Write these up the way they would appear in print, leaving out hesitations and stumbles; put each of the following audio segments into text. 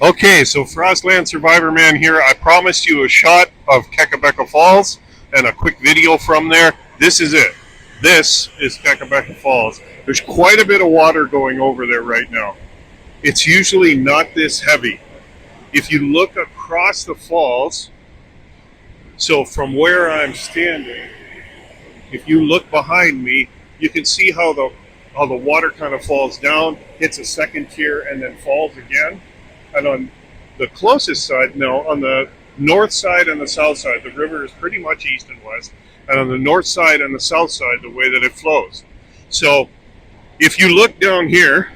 Okay, so Frostland Survivor Man here. I promised you a shot of Kakabeka Falls and a quick video from there. This is it. This is Kakabeka Falls. There's quite a bit of water going over there right now. It's usually not this heavy. If you look across the falls, so from where I'm standing, if you look behind me, you can see how the water kind of falls down, hits a second tier, and then falls again. And on the closest side, no, on the north side and the south side, the river is pretty much east and west. And on the north side and the south side, the way that it flows. So if you look down here,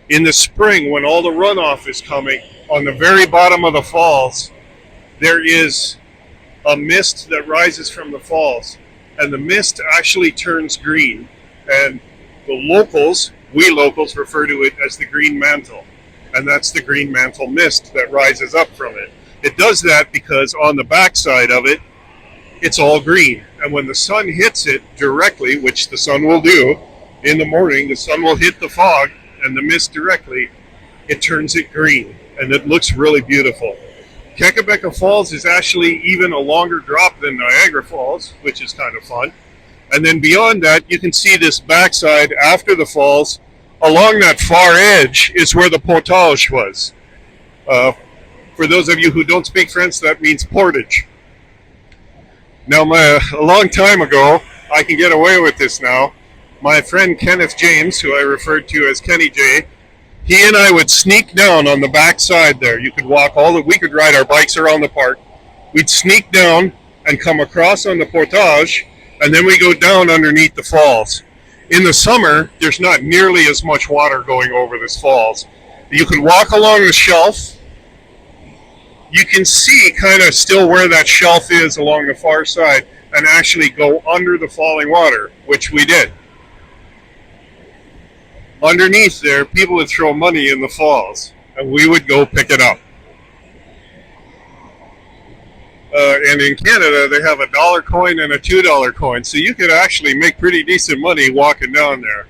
in the spring when all the runoff is coming, on the very bottom of the falls, there is a mist that rises from the falls. And the mist actually turns green. And the locals, we locals, refer to it as the green mantle. And that's the green mantle mist that rises up from it. It does that because on the backside of it, it's all green. And when the sun hits it directly, which the sun will do in the morning, the sun will hit the fog and the mist directly, it turns it green. And it looks really beautiful. Kakabeka Falls is actually even a longer drop than Niagara Falls, which is kind of fun. And then beyond that, you can see this backside after the falls. Along that far edge is where the portage was. For those of you who don't speak French, that means portage. Now, a long time ago, I can get away with this now. My friend Kenneth James, who I referred to as Kenny J, he and I would sneak down on the back side there. You could walk we could ride our bikes around the park. We'd sneak down and come across on the portage, and then we go down underneath the falls. In the summer, there's not nearly as much water going over this falls. You can walk along the shelf. You can see kind of still where that shelf is along the far side and actually go under the falling water, which we did. Underneath there, people would throw money in the falls, and we would go pick it up. And in Canada, they have a dollar coin and a $2 coin, so you could actually make pretty decent money walking down there.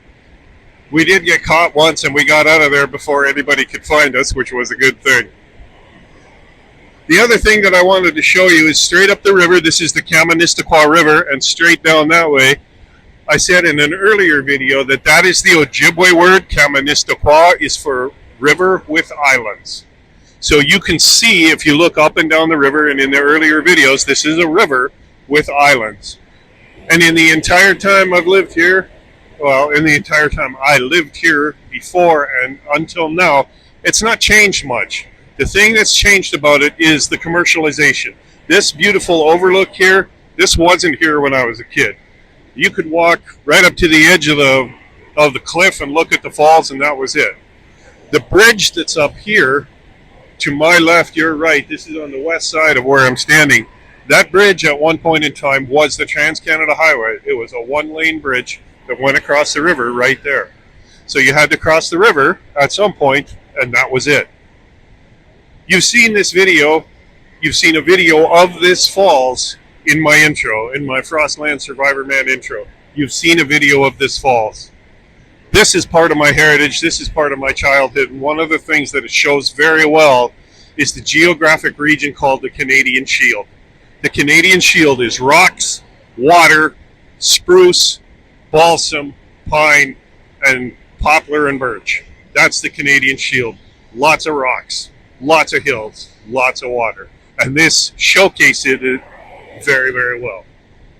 We did get caught once, and we got out of there before anybody could find us, which was a good thing. The other thing that I wanted to show you is straight up the river. This is the Kaministiquia River, and straight down that way. I said in an earlier video that is the Ojibwe word. Kaministiquia is for river with islands. So you can see, if you look up and down the river, and in the earlier videos, this is a river with islands. And in the entire time I've lived here, well, in the entire time I lived here before and until now, it's not changed much. The thing that's changed about it is the commercialization. This beautiful overlook here, this wasn't here when I was a kid. You could walk right up to the edge of the cliff and look at the falls, and that was it. The bridge that's up here, to my left, your right, this is on the west side of where I'm standing. That bridge at one point in time was the Trans-Canada Highway. It was a one-lane bridge that went across the river right there. So you had to cross the river at some point, and that was it. You've seen this video. You've seen a video of this falls in my intro, in my Frostland Survivor Man intro. You've seen a video of this falls. This is part of my heritage. This is part of my childhood. And one of the things that it shows very well is the geographic region called the Canadian Shield. The Canadian Shield is rocks, water, spruce, balsam, pine, and poplar and birch. That's the Canadian Shield. Lots of rocks, lots of hills, lots of water. And this showcases it very, very well.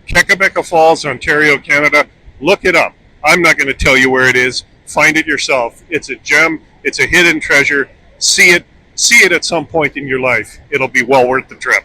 Kakabeka Falls, Ontario, Canada. Look it up. I'm not going to tell you where it is. Find it yourself. It's a gem. It's a hidden treasure. See it at some point in your life. It'll be well worth the trip.